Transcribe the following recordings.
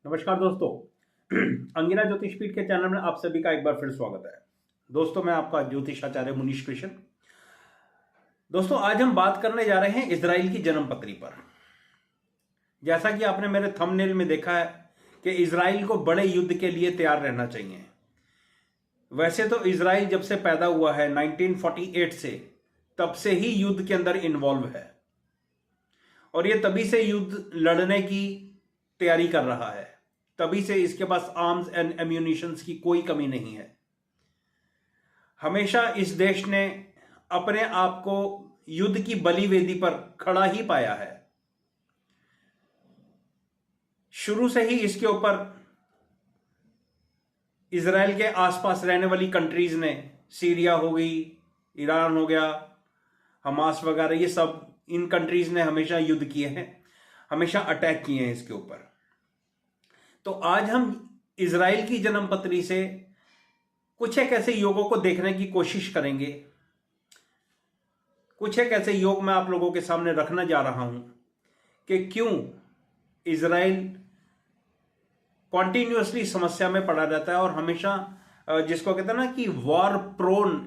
नमस्कार दोस्तों। अंगिरा ज्योतिष पीठ के चैनल में आप सभी का एक बार फिर स्वागत है। दोस्तों, मैं आपका ज्योतिषाचार्य मुनीश कृष्ण। दोस्तों, आज हम बात करने जा रहे हैं इजराइल की जन्मपत्री पर। जैसा कि आपने मेरे थंबनेल में देखा है कि इजराइल को बड़े युद्ध के लिए तैयार रहना चाहिए। वैसे तो इजराइल जब से पैदा हुआ है 1948 से, तब से ही युद्ध के अंदर इन्वॉल्व है और ये तभी से युद्ध लड़ने की तैयारी कर रहा है। तभी से इसके पास आर्म्स एंड एम्यूनिशंस की कोई कमी नहीं है। हमेशा इस देश ने अपने आप को युद्ध की बलिवेदी पर खड़ा ही पाया है। शुरू से ही इसके ऊपर इजराइल के आसपास रहने वाली कंट्रीज ने, सीरिया हो गई, ईरान हो गया, हमास वगैरह, ये सब इन कंट्रीज ने हमेशा युद्ध किए हैं, हमेशा अटैक किए हैं इसके ऊपर। तो आज हम इजराइल की जन्मपत्री से कुछ एक ऐसे योगों को देखने की कोशिश करेंगे। कुछ एक ऐसे योग मैं आप लोगों के सामने रखने जा रहा हूं कि क्यों इजराइल कॉन्टिन्यूअसली समस्या में पड़ा रहता है और हमेशा जिसको कहते हैं ना कि वॉर प्रोन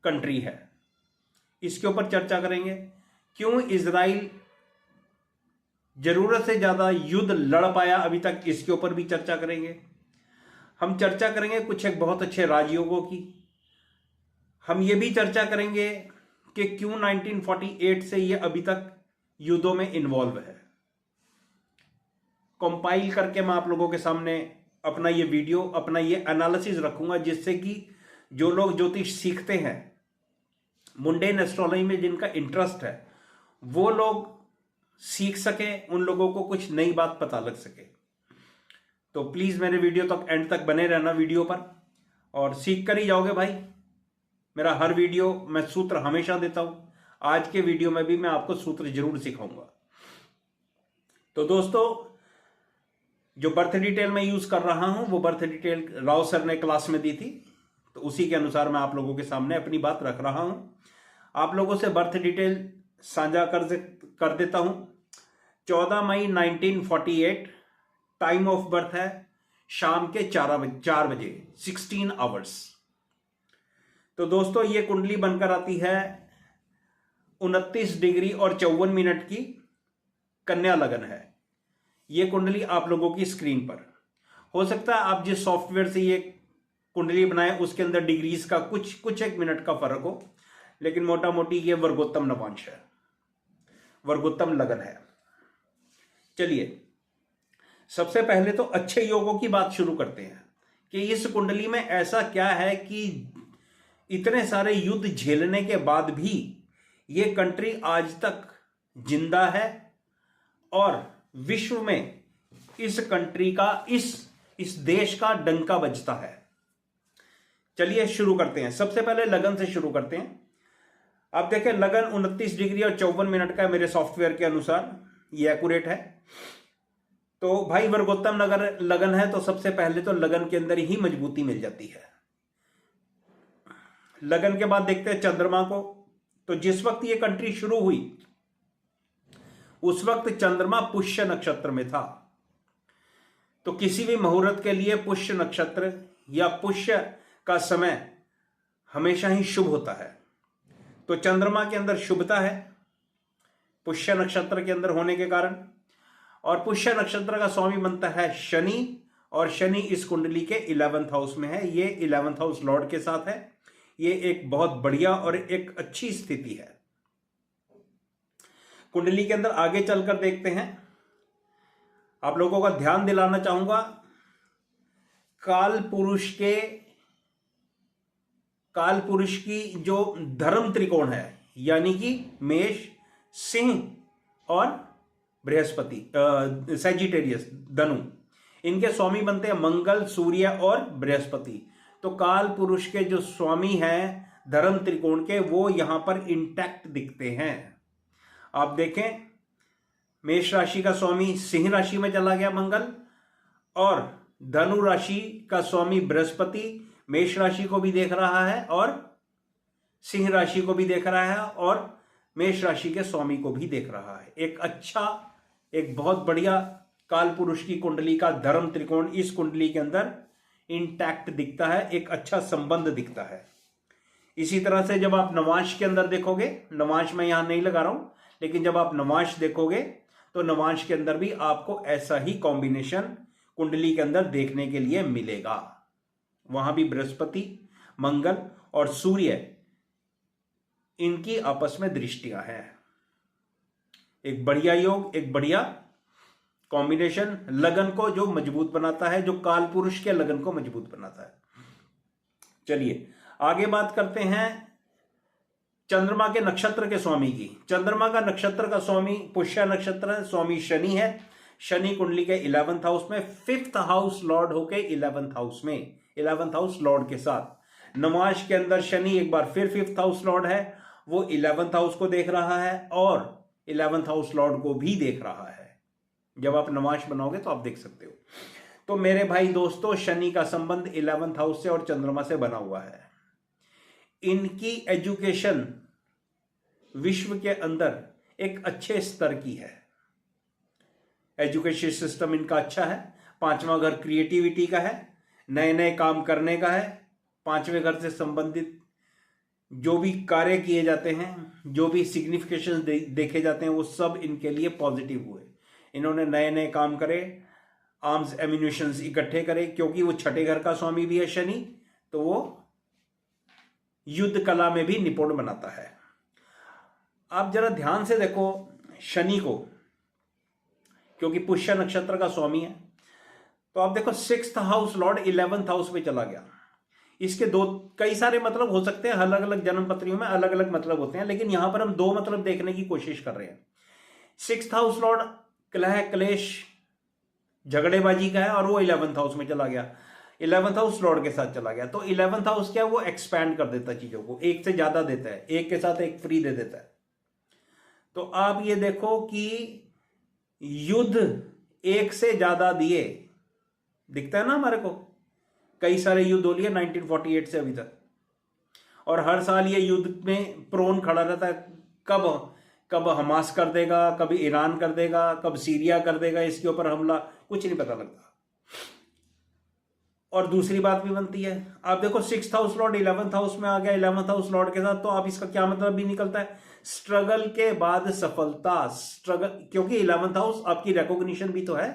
कंट्री है। इसके ऊपर चर्चा करेंगे। क्यों इजराइल जरूरत से ज्यादा युद्ध लड़ पाया अभी तक, इसके ऊपर भी चर्चा करेंगे। हम चर्चा करेंगे कुछ एक बहुत अच्छे राजयोगों की। हम ये भी चर्चा करेंगे कि क्यों 1948 से ये अभी तक युद्धों में इन्वॉल्व है। कंपाइल करके मैं आप लोगों के सामने अपना ये वीडियो, अपना ये एनालिसिस रखूंगा, जिससे कि जो लोग ज्योतिष सीखते हैं, मुंडेन एस्ट्रोलॉजी में जिनका इंटरेस्ट है, वो लोग सीख सके, उन लोगों को कुछ नई बात पता लग सके। तो प्लीज मेरे वीडियो तक, एंड तक बने रहना वीडियो पर, और सीख कर ही जाओगे भाई। मेरा हर वीडियो मैं सूत्र हमेशा देता हूं। आज के वीडियो में भी मैं आपको सूत्र जरूर सिखाऊंगा। तो दोस्तों, जो बर्थ डिटेल मैं यूज कर रहा हूं वो बर्थ डिटेल राव सर ने क्लास में दी थी, तो उसी के अनुसार मैं आप लोगों के सामने अपनी बात रख रहा हूं। आप लोगों से बर्थ डिटेल साझा कर देता हूं। 14 मई 1948 टाइम ऑफ बर्थ है शाम के 4 बजे 16 आवर्स। तो दोस्तों, ये कुंडली बनकर आती है 29 डिग्री और 54 मिनट की, कन्या लगन है। ये कुंडली आप लोगों की स्क्रीन पर हो सकता है। आप जिस सॉफ्टवेयर से ये कुंडली बनाए उसके अंदर डिग्रीज का कुछ एक मिनट का फर्क हो, लेकिन मोटा मोटी ये वर्गोत्तम नवांश है, वर्गोत्तम लगन है। चलिए, सबसे पहले तो अच्छे योगों की बात शुरू करते हैं कि इस कुंडली में ऐसा क्या है कि इतने सारे युद्ध झेलने के बाद भी ये कंट्री आज तक जिंदा है और विश्व में इस कंट्री का, इस देश का डंका बजता है। चलिए शुरू करते हैं। सबसे पहले लगन से शुरू करते हैं। आप देखें, लगन 29 डिग्री और 54 मिनट का मेरे सॉफ्टवेयर के अनुसार ये एक्यूरेट है। तो भाई वर्गोत्तम लगन है, तो सबसे पहले तो लगन के अंदर ही मजबूती मिल जाती है। लगन के बाद देखते हैं चंद्रमा को। तो जिस वक्त ये कंट्री शुरू हुई उस वक्त चंद्रमा पुष्य नक्षत्र में था। तो किसी भी मुहूर्त के लिए पुष्य नक्षत्र या पुष्य का समय हमेशा ही शुभ होता है। तो चंद्रमा के अंदर शुभता है पुष्य नक्षत्र के अंदर होने के कारण, और पुष्य नक्षत्र का स्वामी बनता है शनि, और शनि इस कुंडली के 11th हाउस में है। ये 11th हाउस लॉर्ड के साथ है। ये एक बहुत बढ़िया और एक अच्छी स्थिति है। कुंडली के अंदर आगे चलकर देखते हैं। आप लोगों का ध्यान दिलाना चाहूंगा, काल पुरुष की जो धर्म त्रिकोण है, यानी कि मेष, सिंह और बृहस्पति, सैजिटेरियस, धनु, इनके स्वामी बनते हैं मंगल, सूर्य और बृहस्पति। तो काल पुरुष के जो स्वामी हैं धर्म त्रिकोण के, वो यहां पर इंटैक्ट दिखते हैं। आप देखें, मेष राशि का स्वामी सिंह राशि में चला गया मंगल, और धनु राशि का स्वामी बृहस्पति मेष राशि को भी देख रहा है और सिंह राशि को भी देख रहा है और मेष राशि के स्वामी को भी देख रहा है। एक अच्छा, एक बहुत बढ़िया काल पुरुष की कुंडली का धर्म त्रिकोण इस कुंडली के अंदर इंटैक्ट दिखता है, एक अच्छा संबंध दिखता है। इसी तरह से जब आप नवांश के अंदर देखोगे, नवांश में यहां नहीं लगा रहा हूं, लेकिन जब आप नवांश देखोगे तो नवांश के अंदर भी आपको ऐसा ही कॉम्बिनेशन कुंडली के अंदर देखने के लिए मिलेगा। वहां भी बृहस्पति, मंगल और सूर्य, इनकी आपस में दृष्टियां हैं। एक बढ़िया योग, एक बढ़िया कॉम्बिनेशन, लगन को जो मजबूत बनाता है, जो काल पुरुष के लगन को मजबूत बनाता है। चलिए आगे बात करते हैं चंद्रमा के नक्षत्र के स्वामी की। चंद्रमा का नक्षत्र का स्वामी पुष्य नक्षत्र है, स्वामी शनि है। शनि कुंडली के 11th हाउस में, 5th हाउस लॉर्ड होके 11th हाउस में, 11th हाउस लॉर्ड के साथ। नवांश के अंदर शनि एक बार फिर 5th हाउस लॉर्ड है, वो 11th हाउस को देख रहा है और 11th हाउस लॉर्ड को भी देख रहा है। जब आप नवांश बनाओगे तो आप देख सकते हो। तो मेरे भाई दोस्तों, शनि का संबंध 11th हाउस से और चंद्रमा से बना हुआ है। इनकी एजुकेशन विश्व के अंदर एक अच्छे स्तर की है। एजुकेशन सिस्टम इनका अच्छा है। 5वां घर क्रिएटिविटी का है, नए नए काम करने का है। 5वें घर से संबंधित जो भी कार्य किए जाते हैं, जो भी सिग्निफिकेशन देखे जाते हैं, वो सब इनके लिए पॉजिटिव हुए। इन्होंने नए नए काम करे, आर्म्स एम्यूनिशंस इकट्ठे करे, क्योंकि वो 6ठे घर का स्वामी भी है शनि, तो वो युद्ध कला में भी निपुण बनाता है। आप जरा ध्यान से देखो शनि को, क्योंकि पुष्य नक्षत्र का स्वामी है। तो आप देखो 6th house Lord 11th house में चला गया। इसके कई सारे मतलब हो सकते हैं, अलग अलग जन्म पत्रियों में अलग अलग मतलब होते हैं, लेकिन यहां पर हम 2 मतलब देखने की कोशिश कर रहे हैं। 6th हाउस लॉर्ड कलह क्लेश झगड़ेबाजी का है और वो 11th हाउस में चला गया, 11th हाउस लॉर्ड के साथ चला गया। तो 11th हाउस क्या है, वो एक्सपैंड कर देता है चीजों को, एक से ज्यादा देता है, एक के साथ एक फ्री दे देता है। तो आप ये देखो कि युद्ध एक से ज्यादा दिए दिखता है ना हमारे को। कई सारे युद्ध हो लिए 1948 से अभी तक, और हर साल ये युद्ध में प्रोन खड़ा रहता है। कब हमास कर देगा, कभी ईरान कर देगा, कब सीरिया कर देगा इसके ऊपर हमला, कुछ नहीं पता लगता। और दूसरी बात भी बनती है, आप देखो 6th house Lord 11th house में आ गया 11th हाउस लॉर्ड के साथ, तो आप इसका क्या मतलब भी निकलता है, स्ट्रगल के बाद सफलता। स्ट्रगल, क्योंकि 11th हाउस आपकी रिकॉग्निशन भी तो है।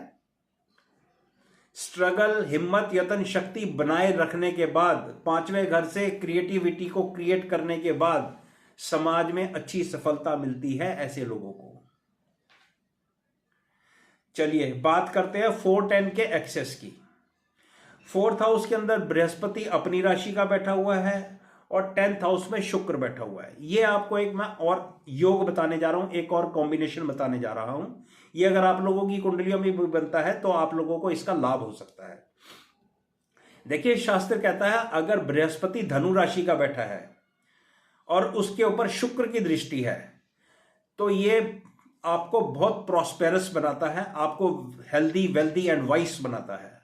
स्ट्रगल, हिम्मत, यत्न, शक्ति बनाए रखने के बाद, 5वें घर से क्रिएटिविटी को क्रिएट करने के बाद समाज में अच्छी सफलता मिलती है ऐसे लोगों को। चलिए बात करते हैं 410 के एक्सेस की। 4th हाउस के अंदर बृहस्पति अपनी राशि का बैठा हुआ है और 10th हाउस में शुक्र बैठा हुआ है। ये आपको एक मैं और योग बताने जा रहा हूं, एक और कॉम्बिनेशन बताने जा रहा हूं। ये अगर आप लोगों की कुंडलियों में भी बनता है तो आप लोगों को इसका लाभ हो सकता है। देखिए शास्त्र कहता है, अगर बृहस्पति धनु राशि का बैठा है और उसके ऊपर शुक्र की दृष्टि है, तो ये आपको बहुत प्रॉस्पेरस बनाता है, आपको हेल्दी, वेल्दी एंड वाइस बनाता है।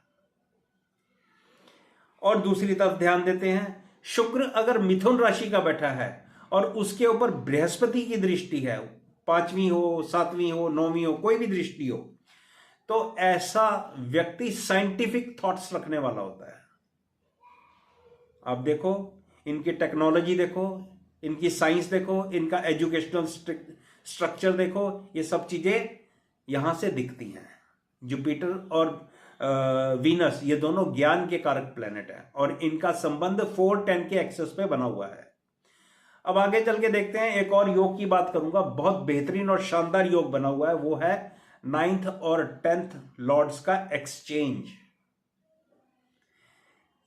और दूसरी तरफ ध्यान देते हैं, शुक्र अगर मिथुन राशि का बैठा है और उसके ऊपर बृहस्पति की दृष्टि है, 5वीं हो, 7वीं हो, 9वीं हो, कोई भी दृष्टि हो, तो ऐसा व्यक्ति साइंटिफिक थॉट्स रखने वाला होता है। आप देखो इनकी टेक्नोलॉजी देखो, इनकी साइंस देखो, इनका एजुकेशनल स्ट्रक्चर देखो, ये सब चीजें यहां से दिखती हैं। जुपिटर और वीनस ये दोनों ज्ञान के कारक प्लेनेट है और इनका संबंध 410 के एक्सेस पे बना हुआ है। अब आगे चल के देखते हैं, एक और योग की बात करूंगा, बहुत बेहतरीन और शानदार योग बना हुआ है, वो है 9th और 10th लॉर्ड्स का एक्सचेंज।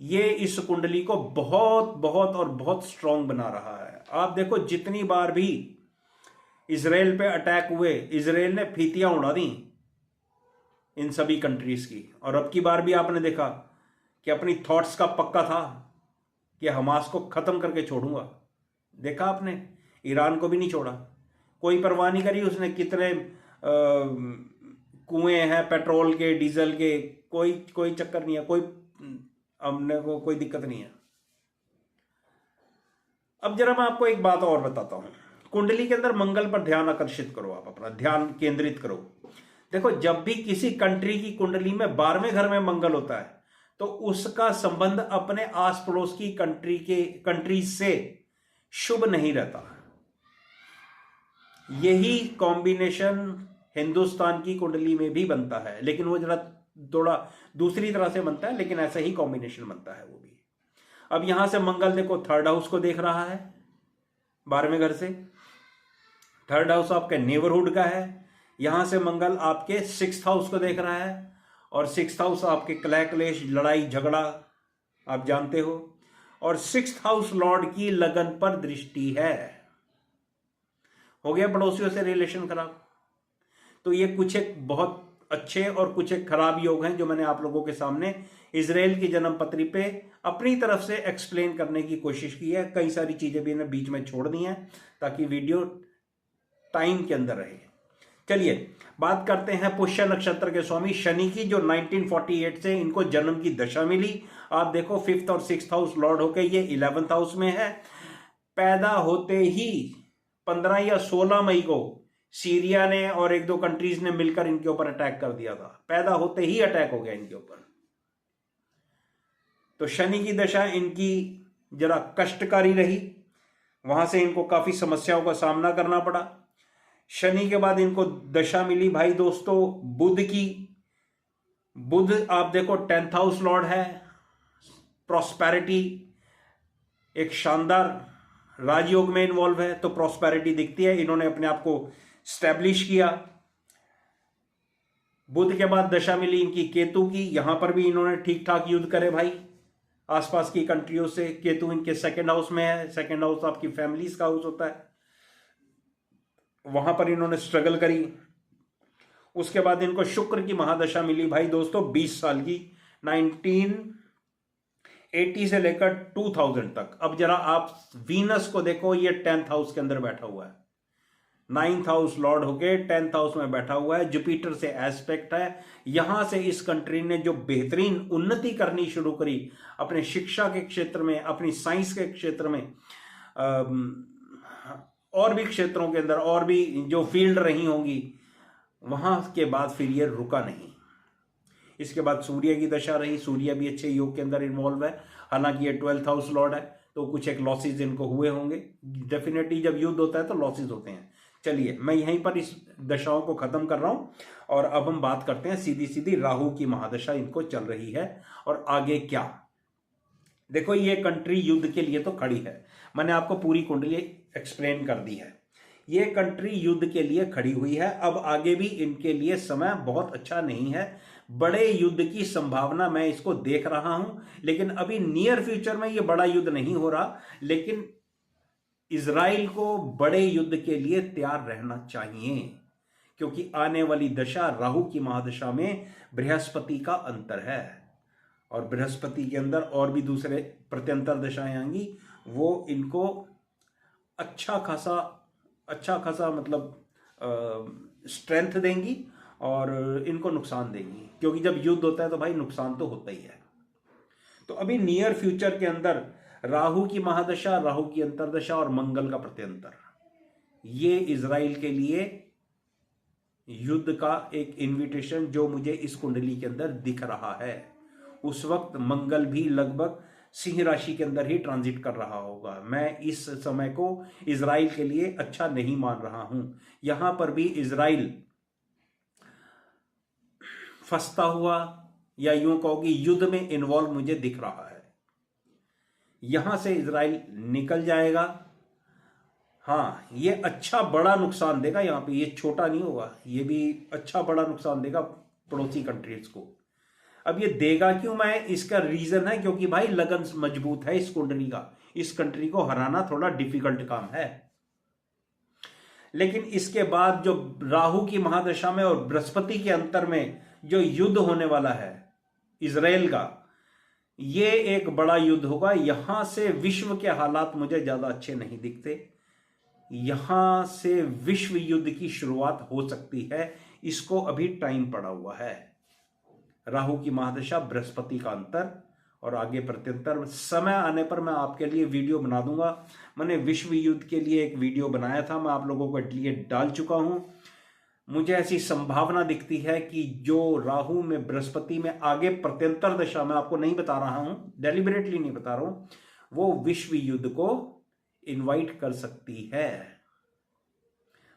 ये इस कुंडली को बहुत बहुत और बहुत स्ट्रांग बना रहा है। आप देखो जितनी बार भी इजराइल पे अटैक हुए, इजराइल ने फीतियां उड़ा दी इन सभी कंट्रीज की। और अब की बार भी आपने देखा कि अपनी थॉट्स का पक्का था कि हमास को खत्म करके छोड़ूंगा। देखा आपने, ईरान को भी नहीं छोड़ा, कोई परवाह नहीं करी उसने। कितने कुएं हैं पेट्रोल के, डीजल के, कोई चक्कर नहीं है, हमने को कोई दिक्कत नहीं है। अब जरा मैं आपको एक बात और बताता हूं। कुंडली के अंदर मंगल पर ध्यान आकर्षित करो, आप अपना ध्यान केंद्रित करो। देखो, जब भी किसी कंट्री की कुंडली में 12वें घर में मंगल होता है तो उसका संबंध अपने आस पड़ोस की कंट्रीज से शुभ नहीं रहता। यही कॉम्बिनेशन हिंदुस्तान की कुंडली में भी बनता है, लेकिन वो जरा थोड़ा दूसरी तरह से बनता है, लेकिन ऐसा ही कॉम्बिनेशन बनता है वो भी। अब यहां से मंगल देखो थर्ड हाउस को देख रहा है 12वें घर से। थर्ड हाउस आपके नेबरहुड का है। यहां से मंगल आपके 6th हाउस को देख रहा है, और 6th हाउस आपके कलह क्लेश, लड़ाई झगड़ा आप जानते हो, और 6th हाउस लॉर्ड की लगन पर दृष्टि है। हो गया पड़ोसियों से रिलेशन खराब। तो ये कुछ एक बहुत अच्छे और कुछ एक खराब योग हैं जो मैंने आप लोगों के सामने इजराइल की जन्म पत्री पे अपनी तरफ से एक्सप्लेन करने की कोशिश की है। कई सारी चीजें भी इन्हें बीच में छोड़ दी हैं ताकि वीडियो टाइम के अंदर रहे। चलिए बात करते हैं पुष्य नक्षत्र के स्वामी शनि की, जो 1948 से इनको जन्म की दशा मिली। आप देखो 5th और 6th हाउस लॉर्ड होके ये 11th हाउस में है। पैदा होते ही 15 या 16 मई को सीरिया ने और एक दो कंट्रीज ने मिलकर इनके ऊपर अटैक कर दिया था। पैदा होते ही अटैक हो गया इनके ऊपर। तो शनि की दशा इनकी जरा कष्टकारी रही, वहां से इनको काफी समस्याओं का सामना करना पड़ा। शनि के बाद इनको दशा मिली भाई दोस्तों बुध की। बुध आप देखो 10th हाउस लॉर्ड है, प्रॉस्पेरिटी, एक शानदार राजयोग में इन्वॉल्व है, तो प्रॉस्पेरिटी दिखती है। इन्होंने अपने आप को स्टैब्लिश किया। बुध के बाद दशा मिली इनकी केतु की। यहां पर भी इन्होंने ठीक ठाक युद्ध करे भाई आसपास की कंट्रियों से। केतु इनके 2nd हाउस में है। 2nd हाउस आपकी फैमिलीज का हाउस होता है, वहां पर इन्होंने स्ट्रगल करी। उसके बाद इनको शुक्र की महादशा मिली भाई दोस्तों 20 साल की, 1980 से लेकर 2000 तक। अब जरा आप वीनस को देखो, ये 10th हाउस के अंदर बैठा हुआ है। 9th हाउस लॉर्ड होके 10th हाउस में बैठा हुआ है, जुपिटर से एस्पेक्ट है। यहां से इस कंट्री ने जो बेहतरीन उन्नति करनी शुरू करी अपने शिक्षा के क्षेत्र में, अपनी साइंस के क्षेत्र में, और भी क्षेत्रों के अंदर और भी जो फील्ड रही होंगी, वहां के बाद फिर ये रुका नहीं। इसके बाद सूर्य की दशा रही। सूर्य भी अच्छे योग के अंदर इन्वॉल्व है, हालांकि ये 12th हाउस लॉर्ड है, तो कुछ एक लॉसेज इनको हुए होंगे। डेफिनेटली जब युद्ध होता है तो लॉसेज होते हैं। चलिए मैं यहीं पर इस दशाओं को खत्म कर रहा हूं, और अब हम बात करते हैं सीधी सीधी राहु की महादशा इनको चल रही है और आगे क्या। देखो ये कंट्री युद्ध के लिए तो खड़ी है, मैंने आपको पूरी कुंडली एक्सप्लेन कर दी है। ये कंट्री युद्ध के लिए खड़ी हुई है। अब आगे भी इनके लिए समय बहुत अच्छा नहीं है। बड़े युद्ध की संभावना मैं इसको देख रहा हूं, लेकिन अभी नियर फ्यूचर में ये बड़ा युद्ध नहीं हो रहा। लेकिन इजराइल को बड़े युद्ध के लिए तैयार रहना चाहिए, क्योंकि आने वाली दशा राहु की महादशा में बृहस्पति का अंतर है, और बृहस्पति के अंदर और भी दूसरे प्रत्यंतर दशाएं आएंगी, वो इनको अच्छा खासा मतलब स्ट्रेंथ देंगी और इनको नुकसान देंगी, क्योंकि जब युद्ध होता है तो भाई नुकसान तो होता ही है। तो अभी नियर फ्यूचर के अंदर राहु की महादशा, राहु की अंतरदशा और मंगल का प्रत्यंतर, ये इजराइल के लिए युद्ध का एक इन्विटेशन जो मुझे इस कुंडली के अंदर दिख रहा है। उस वक्त मंगल भी लगभग सिंह राशि के अंदर ही ट्रांजिट कर रहा होगा। मैं इस समय को इजराइल के लिए अच्छा नहीं मान रहा हूं। यहां पर भी इजराइल फंसता हुआ, या यूं कहो कि युद्ध में इन्वॉल्व मुझे दिख रहा है। यहां से इजराइल निकल जाएगा। हाँ, ये अच्छा बड़ा नुकसान देगा यहां पे, ये छोटा नहीं होगा, ये भी अच्छा बड़ा नुकसान देगा पड़ोसी कंट्रीज को। अब ये देगा क्यों, मैं इसका रीजन है क्योंकि भाई लगन मजबूत है इस कुंडली का। इस कंट्री को हराना थोड़ा डिफिकल्ट काम है। लेकिन इसके बाद जो राहु की महादशा में और बृहस्पति के अंतर में जो युद्ध होने वाला है इजराइल का, ये एक बड़ा युद्ध होगा। यहां से विश्व के हालात मुझे ज्यादा अच्छे नहीं दिखते। यहां से विश्व युद्ध की शुरुआत हो सकती है, इसको अभी टाइम पड़ा हुआ है। राहु की महादशा, बृहस्पति का अंतर और आगे प्रत्यंतर, समय आने पर मैं आपके लिए वीडियो बना दूंगा। मैंने विश्व युद्ध के लिए एक वीडियो बनाया था, मैं आप लोगों को लिए डाल चुका हूं। मुझे ऐसी संभावना दिखती है कि जो राहु में बृहस्पति में आगे प्रत्यंतर दशा, मैं आपको नहीं बता रहा हूं, डेलिबरेटली नहीं बता रहा हूं, वो विश्व युद्ध को इनवाइट कर सकती है।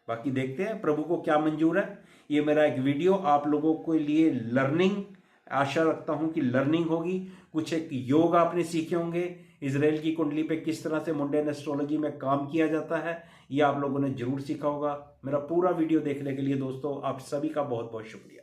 बाकी देखते हैं प्रभु को क्या मंजूर है। ये मेरा एक वीडियो आप लोगों के लिए लर्निंग, आशा रखता हूं कि लर्निंग होगी। कुछ एक योग आपने सीखे होंगे, इजराइल की कुंडली पे किस तरह से मुंडेन एस्ट्रोलॉजी में काम किया जाता है, ये आप लोगों ने जरूर सीखा होगा। मेरा पूरा वीडियो देखने के लिए दोस्तों आप सभी का बहुत बहुत शुक्रिया।